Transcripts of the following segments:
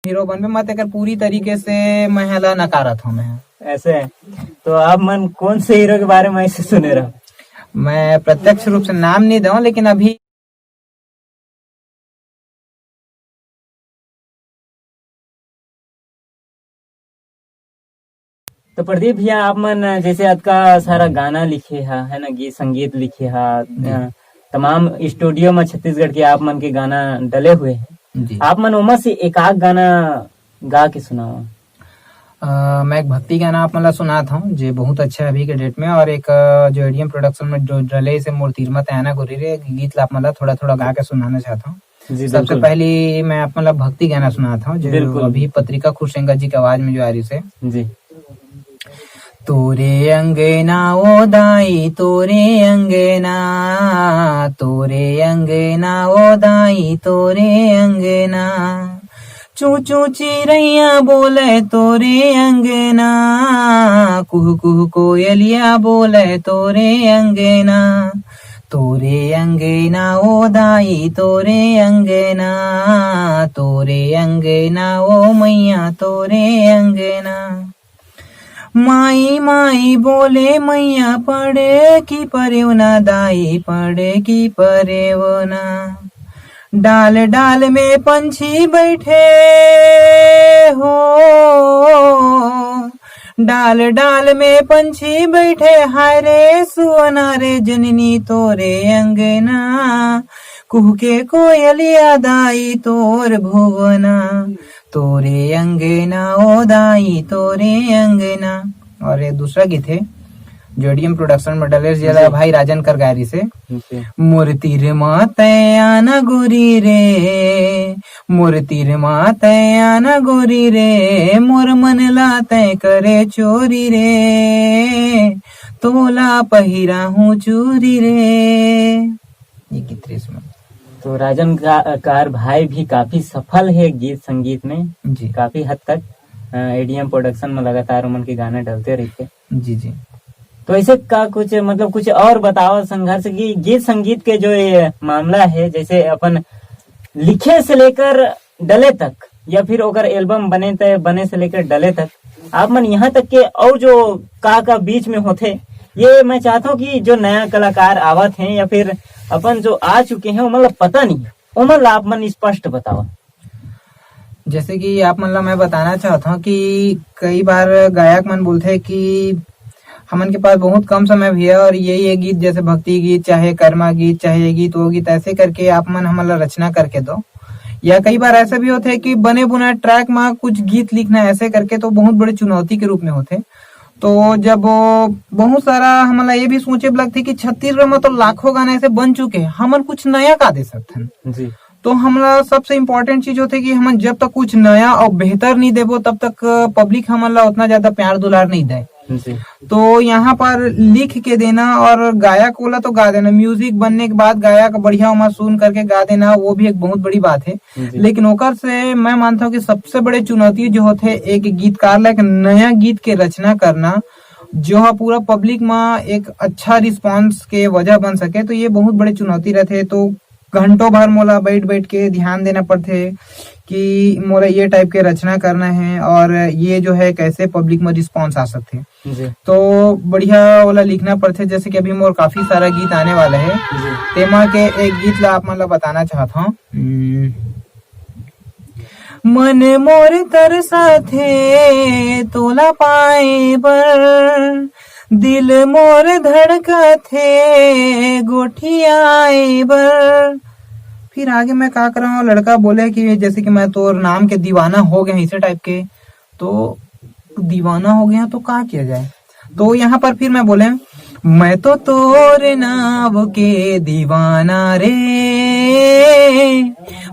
Hero बनबे मत एकर पूरी तरीके से मैं हला नकारत हूँ। मैं ऐसे है। तो आप मन कौन से हीरो के बारे में ऐसे सुने रहो? मैं प्रत्यक्ष रूप से नाम नहीं दूं, लेकिन अभी तो प्रदीप भैया आप मन जैसे आपका सारा गाना लिखे है ना, गीत संगीत लिखे है, तमाम स्टूडियो में छत्तीसगढ़ के आप मन के गाना डले हुए हैं जी। आप मन उमा से एक आध गाना गा के सुनाओ। मैं एक भक्ति गाना आप मतलब सुना था जो बहुत अच्छा है अभी के डेट में, और एक जो एडीएम प्रोडक्शन में जो डले से मूर्तिमा तैयाना गोरी रे गीत ला मतलब थोड़ा थोड़ा गा के सुनाना चाहता हूँ। सबसे पहली मैं आप मतलब भक्ति गाना सुना था जो अभी पत्रिका खुशेंगा जी की आवाज में जो आ रही से जी। तोरे अंगना ओ दाई तोरे अंगना, तोरे अंगना ओ दाई तोरे अंगना, चू चू चिड़ैया बोले तोरे अंगना, कुह कुह कोयलिया बोले तोरे अंगना, तोरे अंगना ओ दाई तोरे अंगना, तोरे अंगना ओ मैया तोरे अंगना। माई माई बोले मैया पड़े की परेवना, दाई पड़े की परेवना, डाल डाल में पंछी बैठे हो, डाल डाल में पंछी बैठे, हाय रे सुअना रे जननी तोरे अंगना, कुह के कोयलिया दाई तोर भुवना, तोरे अंगना ओ दाई तोरे अंगना। और ये दूसरा गीत है जो एडीएम प्रोडक्शन में डले जिला भाई राजन कर गायरी से, मूर्ति रे मातयाना गोरी रे, मूर्ति रे मातयाना गोरी रे, मोर मन लाते करे चोरी रे, तोला पहिरा हूँ चूरी रे। ये गीत इसमें तो राजन कार भाई भी काफी सफल है गीत संगीत में जी, काफी हद तक एडीएम प्रोडक्शन में लगातार उमन के गाने डलते रहते जी जी। तो ऐसे का कुछ मतलब कुछ और बताओ संघर्ष की गीत संगीत के जो ये मामला है, जैसे अपन लिखे से लेकर डले तक या फिर ओकर एल्बम बने से लेकर डले तक आप मन यहाँ तक के और जो का बीच में होते, ये मैं चाहता हूँ कि जो नया कलाकार आवत हैं या फिर अपन जो आ चुके हैं मतलब पता नहीं वो मतलब आप मन स्पष्ट बताओ। जैसे कि आप मतलब मैं बताना चाहता हूँ कि कई बार गायक मन बोलते हैं कि हमन के पास बहुत कम समय भी है और ये गीत जैसे भक्ति गीत चाहे कर्मा गीत चाहे ये गीत वो गीत ऐसे करके आप मन हमारा रचना करके दो, या कई बार ऐसा भी होता है कि बने बुना ट्रैक में कुछ गीत लिखना ऐसे करके तो बहुत बड़ी चुनौती के रूप में होते। तो जब बहुत सारा हमारा ये भी सोचे लगती कि छत्तीसगढ़ में तो लाखों गाने ऐसे बन चुके हैं, हमन कुछ नया का दे सकते हैं जी। तो हमारा सबसे इम्पोर्टेंट चीज होती है कि हम जब तक कुछ नया और बेहतर नहीं देबो तब तक पब्लिक हमारा उतना ज्यादा प्यार दुलार नहीं दे। तो यहाँ पर लिख के देना और गायक वाला तो गा देना, म्यूजिक बनने के बाद गायक बढ़िया वहाँ सुन करके गा देना वो भी एक बहुत बड़ी बात है। लेकिन ओकर से मैं मानता हूँ कि सबसे बड़े चुनौती जो होते एक गीतकार ला एक नया गीत के रचना करना जो है पूरा पब्लिक में एक अच्छा रिस्पांस के वजह बन सके, तो ये बहुत बड़ी चुनौती रहते। तो घंटों भर मोला बैठ बैठ के ध्यान देना पड़ते कि मोला ये टाइप के रचना करना है और ये जो है कैसे पब्लिक में रिस्पांस आ सकते हैं, तो बढ़िया वाला लिखना पड़ते। जैसे कि अभी मोर काफी सारा गीत आने वाला है, तेमा के एक गीत ला आप मतलब बताना चाहता हूँ। मन मोर तरसा थे तोला पाए बर, दिल मोर धड़का थे गोठियाए बर। फिर आगे मैं क्या कर रहा हूँ, लड़का बोले कि जैसे कि मैं तो नाम के दीवाना हो गया इसे टाइप के, तो दीवाना हो गया तो क्या किया जाए। तो यहाँ पर फिर मैं बोले मैं तो तोरे नाव के दीवाना रे,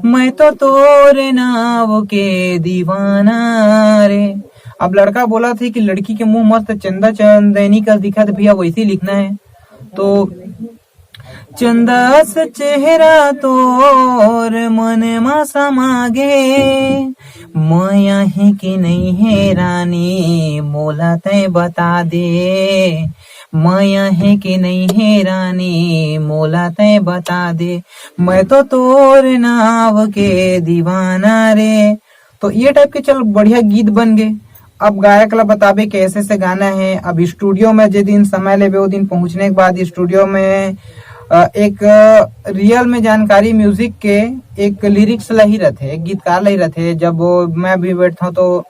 मैं तो तोरे नाव के दीवाना रे। अब लड़का बोला था कि लड़की के मुंह मस्त चंदा चंदैनी का दिखा था, भैया वैसे ही लिखना है। तो चंदा से चेहरा तोर मन मा समागे, माया है कि नहीं है रानी मोला तय बता दे, माया है कि नहीं है रानी मोला तय बता दे, मैं तो तोर नाव के दीवाना रे। तो तो ये टाइप के चल बढ़िया गीत बन गए। अब गायक ला बताबे कैसे से गाना है। अब स्टूडियो में जे दिन समय लेबे वो दिन पहुंचने के बाद स्टूडियो में एक रियल में जानकारी म्यूजिक के एक लिरिक्स ला ही रहते, एक गीतकार ला ही रहते। जब मैं भी बैठता हूँ तो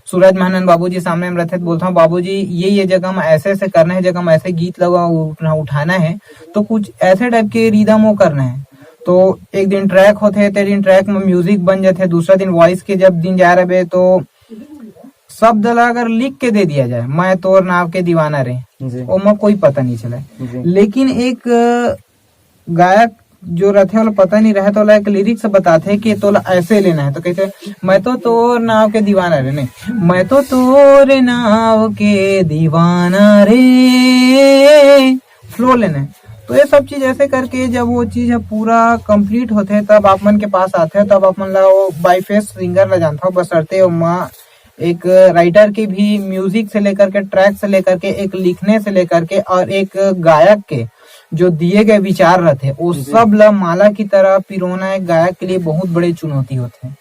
सूरज महानंद बाबूजी सामने में रहते, बोलता हूँ बाबूजी ये जगह में ऐसे ऐसे करना है, जगह में ऐसे गीत लगा उठाना है, तो कुछ ऐसे टाइप के रिदम वो करना है। तो एक दिन ट्रैक होते, ते दिन ट्रैक में म्यूजिक बन जाते, दूसरा दिन वॉइस के जब दिन जा रहे तो शब्द ला अगर लिख के दे दिया जाए, मैं तोर नाव के दीवाना रे, वो में कोई पता नहीं चले। लेकिन एक गायक जो रहते वाला पता नहीं रहे तो एक लिरिक्स बताते कि तोला ऐसे लेना है, तो कहते मैं तो तोर नाव के दीवाना रे, नहीं मैं तो तोर नाव के दीवाना रे, फ्लो लेना है। तो ये सब चीज ऐसे करके जब वो चीज है पूरा कंप्लीट होते है तब आप मन के पास आते हैं, तब आप मन ला वो बाई फेस सिंगर ला जानता हो। बसरते एक राइटर की भी म्यूजिक से लेकर के ट्रैक से लेकर के एक लिखने से लेकर के और एक गायक के जो दिए गए विचार रहते वो सब ला माला की तरह पिरोना एक गायक के लिए बहुत बड़ी चुनौती होते है।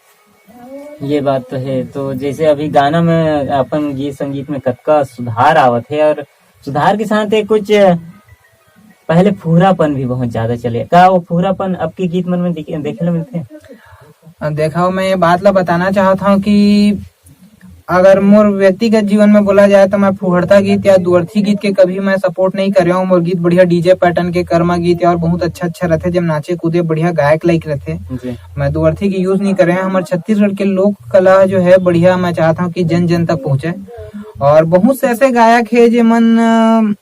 ये बात तो है। तो जैसे अभी गाना में अपन गीत संगीत में कतका सुधार आवत है और सुधार के साथ कुछ पहले फूहरापन भी बहुत ज्यादा चले, का वो फूहरापन आपके गीत मन में देखे मिलते हैं? देखा मैं ये बात ला बताना चाहता हूँ कि अगर मोर व्यक्तिगत जीवन में बोला जाए तो मैं फुहड़ता गीत या दुअर्थी गीत के कभी मैं सपोर्ट नहीं कर रहा हूँ। मोर गीत बढ़िया डीजे पैटर्न के कर्मा गीत और बहुत अच्छा रहते, जब नाचे कूदे बढ़िया गायक लाइक रहते। मैं दुअर्थी की यूज नहीं कर रहे हैं। हमारे छत्तीसगढ़ के लोक कला जो है बढ़िया, मैं चाहता हूँ कि जन जन तक पहुंचे। और बहुत से ऐसे गायक है जो मन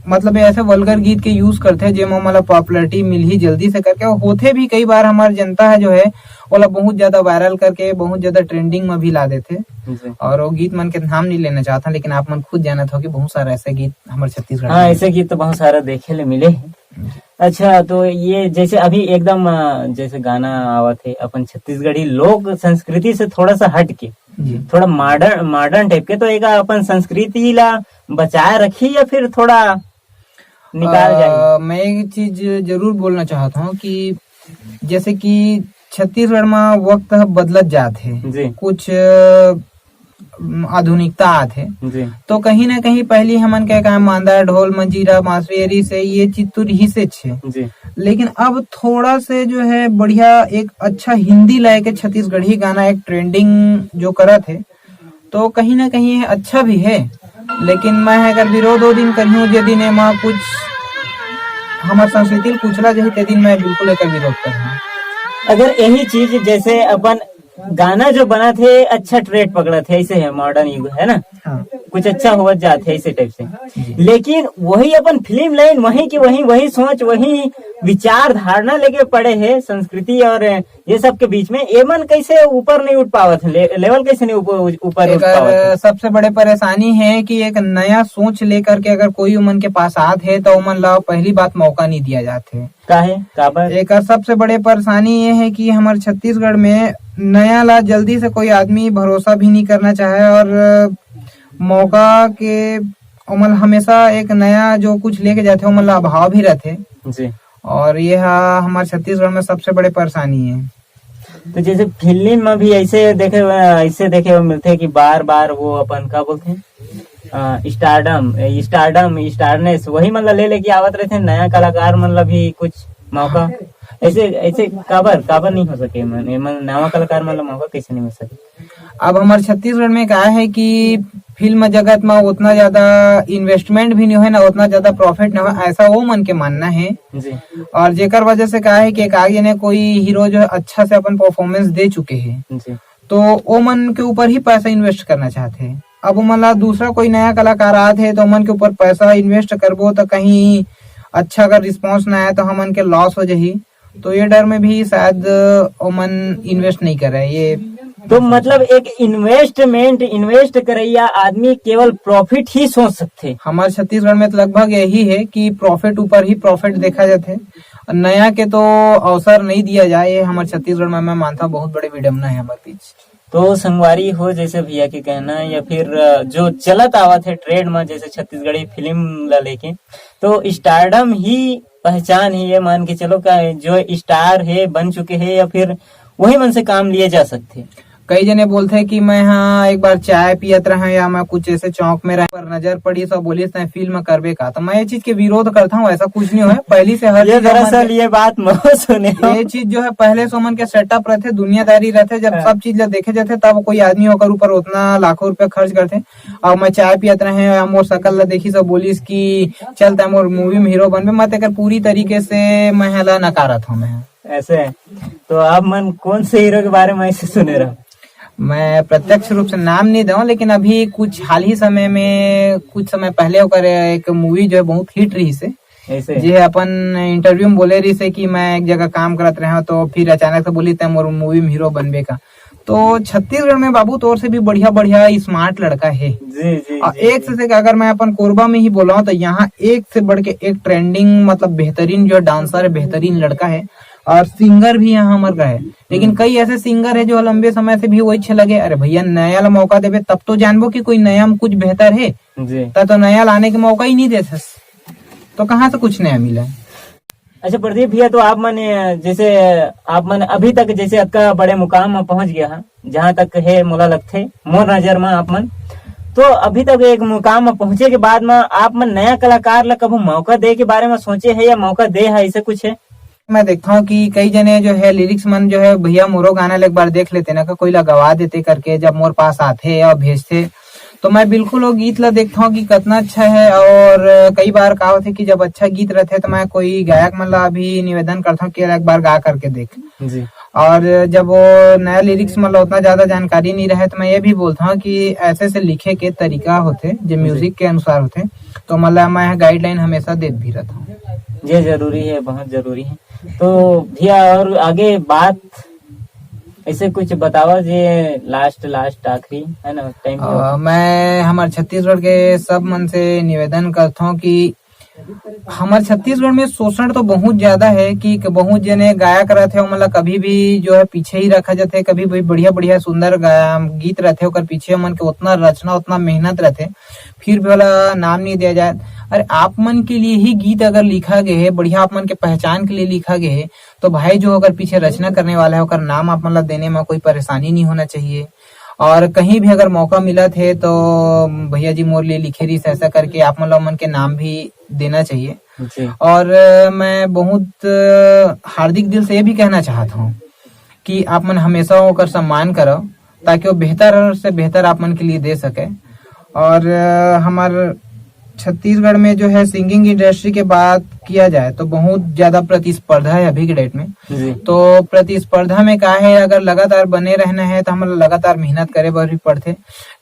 मतलब ऐसे वल्गर गीत के यूज करते हैं जेमा मतलब पॉपुलरिटी मिल ही जल्दी से करके होते भी। कई बार हमारी जनता है जो है वो बहुत ज्यादा वायरल करके बहुत ज्यादा ट्रेंडिंग में भी ला देते। और वो गीत मन के नाम नहीं लेना चाहता, लेकिन आप मन खुद जाना था कि बहुत सारे ऐसे गीत हमारे छत्तीसगढ़ हाँ ऐसे गीत तो बहुत सारा देखे ले मिले हैं। अच्छा, तो ये जैसे अभी एकदम जैसे गाना आवत है अपन छत्तीसगढ़ी लोक संस्कृति से थोड़ा सा हट के थोड़ा मॉडर्न टाइप के, तो एक अपन संस्कृति ला बचाए रखी या फिर थोड़ा निकाल जाए? मैं एक चीज जरूर बोलना चाहता हूँ कि जैसे कि छत्तीसगढ़ में वक्त बदलत जाते, कुछ आधुनिकता आते, तो कहीं ना कहीं पहले हमन क्या मांदा ढोल मंजीरा बांसुरी से ये चीज तो रही से छे। लेकिन अब थोड़ा से जो है बढ़िया एक अच्छा हिंदी लाए के छत्तीसगढ़ी गाना एक ट्रेंडिंग जो करा थे, तो कहीं ना कहीं अच्छा भी है। लेकिन मैं अगर विरोध दो दिन करी जे दिन माँ कुछ हमारे संस्कृति पूछला जाए ते दिन मैं बिल्कुल एक विरोध करूँ। अगर यही चीज जैसे अपन गाना जो बना थे अच्छा ट्रेड पकड़ा थे, ऐसे है मॉडर्न युग है ना। हाँ। कुछ अच्छा हुआ जाते ऐसे टाइप से, लेकिन वही अपन फिल्म लाइन वही की वही सोच वही विचार धारणा लेके पड़े हैं संस्कृति और ये सब के बीच में एमन कैसे ऊपर नहीं उठ पावत, लेवल कैसे नहीं ऊपर उठ पावत? सबसे बड़े परेशानी है कि एक नया सोच लेकर के अगर कोई उमन के पास आते है तो उमन ला पहली बात मौका नहीं दिया जाते। एक सबसे बड़े परेशानी ये है कि हमारे छत्तीसगढ़ में नया ला जल्दी से कोई आदमी भरोसा भी नहीं करना चाहे और मौका के उमन हमेशा एक नया जो कुछ लेके जाते उमन ला अभाव भी रहते जी। और यह हमारे छत्तीसगढ़ में सबसे बड़े परेशानी है। तो जैसे फिल्म में भी ऐसे देखे मिलते हैं कि बार बार वो अपन क्या बोलते हैं स्टारनेस वही मतलब ले लेके आवत रहते हैं, नया कलाकार मतलब भी कुछ मौका ऐसे काबर नहीं हो सके, नवा कलाकार मतलब मौका कैसे नहीं मिल सके? अब हमारे छत्तीसगढ़ में क्या है कि फिल्म जगत में उतना ज्यादा इन्वेस्टमेंट भी नहीं है ना उतना ज्यादा प्रॉफिट ना हो, ऐसा वो मन के मानना है जी। और जेकर वजह से क्या है कि एक आगे ने कोई हीरो जो है अच्छा से अपन परफॉर्मेंस दे चुके हैं तो वो मन के ऊपर ही पैसा इन्वेस्ट करना चाहते हैं। अब मतलब दूसरा कोई नया कलाकार आते है तो मन के ऊपर पैसा इन्वेस्ट करबो तो कहीं अच्छा अगर रिस्पॉन्स ना आए तो हमन के लॉस हो जाही, तो ये डर में भी शायद ओमन इन्वेस्ट नहीं कर रहे। ये तो मतलब एक इन्वेस्ट करैया आदमी केवल प्रॉफिट ही सोच सकते। हमारे छत्तीसगढ़ में तो लगभग यही है कि प्रॉफिट ऊपर ही प्रॉफिट देखा जाते, नया के तो अवसर नहीं दिया जाए। ये हमारे छत्तीसगढ़ में मैं मानता बहुत बड़े विडम्बना है हमारे बीच। तो संगवारी हो जैसे भैया के कहना या फिर जो चलत आवत है ट्रेड में जैसे छत्तीसगढ़ी फिल्म ला लेके, तो स्टारडम ही पहचान ही ये मान के चलो का जो स्टार है बन चुके हैं या फिर वही मन से काम लिए जा सकते? कई जने बोलते हैं कि मैं हाँ एक बार चाय पियत रहा या मैं कुछ ऐसे चौक में रहा पर नजर पड़ी सब बोली फिल्म करबे का, तो मैं ये चीज के विरोध करता हूँ। ऐसा कुछ नहीं है, पहली से हर ये चीज दरअसल ये बात मैं सुने ये चीज जो है पहले से मन के सेटअप रहते, दुनियादारी रहते, जब सब चीज देखे जाते तब कोई आदमी होकर ऊपर उतना लाखों रुपए खर्च करते। और मैं चाय पियत रहे मोर शकल ला देखी सब बोली की चलता मोर मूवी में हीरो बनबे, मैं तेकर पूरी तरीके से मैं हला नकारत हूँ। मैं ऐसे है। तो आप मन कौन से हीरो के बारे में ऐसे सुने रहो? मैं प्रत्यक्ष रूप से नाम नहीं दूं, लेकिन अभी कुछ हाल ही समय में कुछ समय पहले होकर एक मूवी जो है बहुत हिट रही से ऐसे जी अपन इंटरव्यू में बोले रही से कि मैं एक जगह काम करत रहे तो फिर अचानक से बोली तय मोर मूवी में हीरो बनबे का। तो छत्तीसगढ़ में बाबू तौर से भी बढ़िया बढ़िया स्मार्ट लड़का है जी जी, और एक से अगर मैं अपन कोरबा में ही बोला तो यहाँ एक से बढ़ के एक ट्रेंडिंग मतलब बेहतरीन जो डांसर है, बेहतरीन लड़का है और सिंगर भी यहाँ हमारे का है। लेकिन कई ऐसे सिंगर है जो लंबे समय से भी वही अच्छे लगे, अरे भैया नया ला मौका देवे तब तो जानबो कि कोई नया में कुछ बेहतर है जी। तो नया लाने के मौका ही नहीं दे तो कहाँ से कुछ नया मिला। अच्छा प्रदीप भैया, तो आप मन जैसे आप मन अभी तक जैसे आपका बड़े मुकाम में पहुंच गया है, जहाँ तक है मोला लगथे मोर नजर में आप मन, तो अभी तक एक मुकाम में पहुंचे के बाद में आप मन नया कलाकार ला कभी मौका दे के बारे में सोचे है या मौका दे है, ऐसे कुछ है? मैं देखता हूँ कि कई जने जो है लिरिक्स मन जो है भैया मोरो गाना एक बार देख लेते ना, कोई ला गवा देते करके जब मोर पास आते और भेजते तो मैं बिल्कुल वो गीत ला देखता हूँ कि कितना अच्छा है। और कई बार कहा होते कि जब अच्छा गीत रहते तो मैं कोई गायक मन ला भी निवेदन करता हूँ कि एक बार गा करके देख जी। और जब वो नया लिरिक्स मतलब उतना ज्यादा जानकारी नहीं रहे तो मैं ये भी बोलता हूँ कि ऐसे से लिखे के तरीका होते जो म्यूजिक के अनुसार होते, तो मतलब मैं गाइडलाइन हमेशा देख भी रहता हूँ। ये जरूरी है, बहुत जरूरी है। तो भैया और आगे बात ऐसे कुछ बतावा जे लास्ट आखिरी है ना टाइम। मैं हमारे छत्तीसगढ़ के सब मन से निवेदन करता हूँ कि हमारे छत्तीसगढ़ में शोषण तो बहुत ज्यादा है कि बहुत जने गायक रहते हो मतलब कभी भी जो है पीछे ही रखा जाते, कभी भी बढ़िया बढ़िया सुंदर गीत रहते हो पीछे मन के उतना रचना उतना मेहनत रहते फिर भी वाला नाम नहीं दिया जाए। अरे आप मन के लिए ही गीत अगर लिखा गया है बढ़िया, आप मन के पहचान के लिए लिखा गया है तो भाई जो अगर पीछे रचना करने वाला है उसका नाम आप मतलब देने में कोई परेशानी नहीं होना चाहिए। और कहीं भी अगर मौका मिला थे तो भैया जी मोर लिए लिखे रही ऐसा करके आप मतलब मन के नाम भी देना चाहिए जी। और मैं बहुत हार्दिक दिल से ये भी कहना चाहता हूँ कि आप मन हमेशा होकर सम्मान करो ताकि वो बेहतर से बेहतर आप मन के लिए दे सके। और हमारे छत्तीसगढ़ में जो है सिंगिंग इंडस्ट्री के बात किया जाए तो बहुत ज्यादा प्रतिस्पर्धा है अभी के डेट में जी। तो प्रतिस्पर्धा में क्या है अगर लगातार बने रहना है तो हम लगातार मेहनत करे बर भी पड़ते।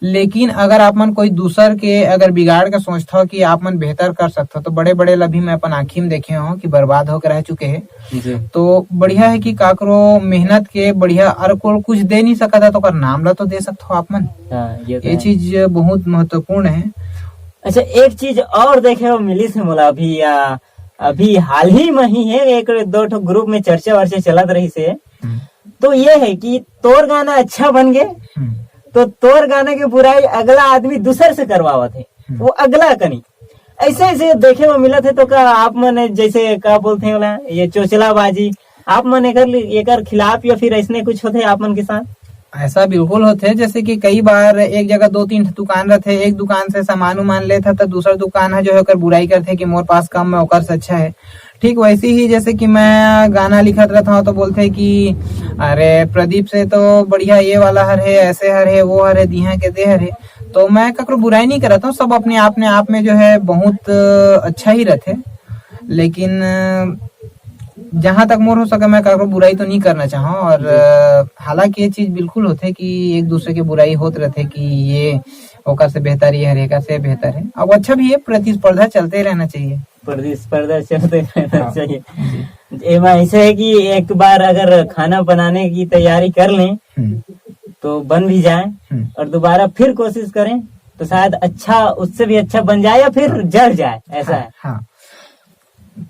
लेकिन अगर आप मन कोई दूसर के अगर बिगाड़ के सोचता हो कि आप मन बेहतर कर सकते हो तो बड़े बड़े लभी मैं अपन आँखी में देखे हो कि बर्बाद होकर रह चुके हैं। तो बढ़िया है कि काकरो मेहनत के बढ़िया और कुछ दे नहीं सकता तो नाम ला तो दे सकते हो आप मन। ये चीज बहुत महत्वपूर्ण है। अच्छा एक चीज और देखे हो मिली से मोला अभी हाल ही में ही है एक दो ठो ग्रुप में चर्चा वर्चा चलत रही से, तो ये है कि तोर गाना अच्छा बन गए तो तोर गाना की बुराई अगला आदमी दूसर से करवावत है, वो अगला कनी ऐसे ऐसे देखे में मिलत है। तो का आप मन जैसे क्या बोलते हैं बोला ये चोचलाबाजी आप मन एकर खिलाफ या फिर ऐसने कुछ होते आप मन के साथ? ऐसा बिल्कुल होते है जैसे कि कई बार एक जगह 2-3 दुकान रहते, एक दुकान से सामान उमान लेता तो दूसरा दुकान है जो है बुराई करते कि मोर पास कम है ओकर से अच्छा है। ठीक वैसे ही जैसे कि मैं गाना लिखत रहता हूँ तो बोलते कि अरे प्रदीप से तो बढ़िया ये वाला हर है, ऐसे हर है, वो हर है, दिहा के दे हर है। तो मैं ककरो बुराई नहीं करता हूँ, सब अपने आप में जो है बहुत अच्छा ही रहते। लेकिन जहां तक मोर हो सके मैं ककरो बुराई तो नहीं करना चाहूँ। और हालांकि ये चीज बिल्कुल होते कि एक दूसरे की बुराई होते रहते कि ये ओकर से बेहतर है, हरेका से बेहतर है। अब अच्छा भी है, प्रतिस्पर्धा चलते रहना चाहिए। प्रतिस्पर्धा चलते रहना चाहिए। ऐसे है कि एक बार अगर खाना बनाने की तैयारी कर लें तो बन भी जाए और दोबारा फिर कोशिश करें तो शायद अच्छा उससे भी अच्छा बन जाए या फिर जल जाए, ऐसा है। हाँ।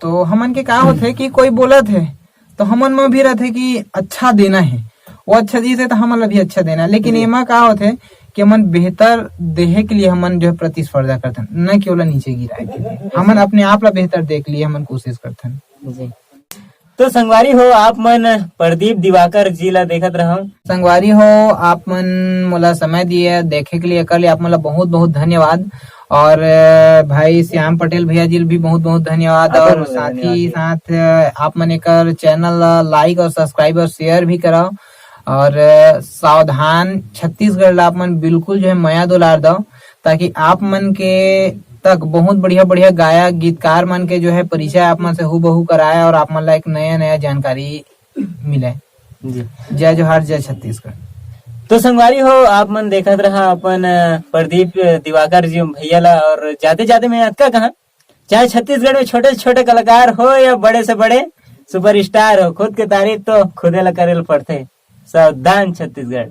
तो हमन के क्या होते कि कोई बोला थे तो हमन में भी रहते कि अच्छा देना है, वो अच्छा दी से तो हमन भी अच्छा देना। लेकिन एमा क्या होते कि हमन बेहतर देहे के लिए हमन जो है प्रतिस्पर्धा करते न केवल नीचे गिराए के लिए हमन अपने आप ला बेहतर देख लिए हमन कोशिश करते। तो संगवारी हो आप मन प्रदीप दिवाकर जी ला देखत रहो। संगवारी हो आप मन मोला समय दिए देखे के लिए, कर आप मोला बहुत बहुत धन्यवाद। और भाई श्याम पटेल भैया जी भी बहुत बहुत धन्यवाद। और साथ ही साथ आप मन एक चैनल लाइक और सब्सक्राइब और शेयर भी कराओ। और सावधान छत्तीसगढ़ ला आप मन बिल्कुल जो है माया दुलार दो, ताकि आप मन के तक बहुत बढ़िया बढ़िया गायक गीतकार मन के जो है परिचय आप मन से हूबहू कराए और आप मन ला एक नया नया जानकारी मिले। जय जोहार, जय छत्तीसगढ़। तो संगवारी हो आप मन देखत रहा अपन प्रदीप दिवाकर जी भैया ला। और जाते जाते मैं अतका कहा, चाहे छत्तीसगढ़ में छोटे से छोटे कलाकार हो या बड़े से बड़े सुपरस्टार हो, खुद के तारीफ तो खुदे ला करे पड़ते। सावधान छत्तीसगढ़।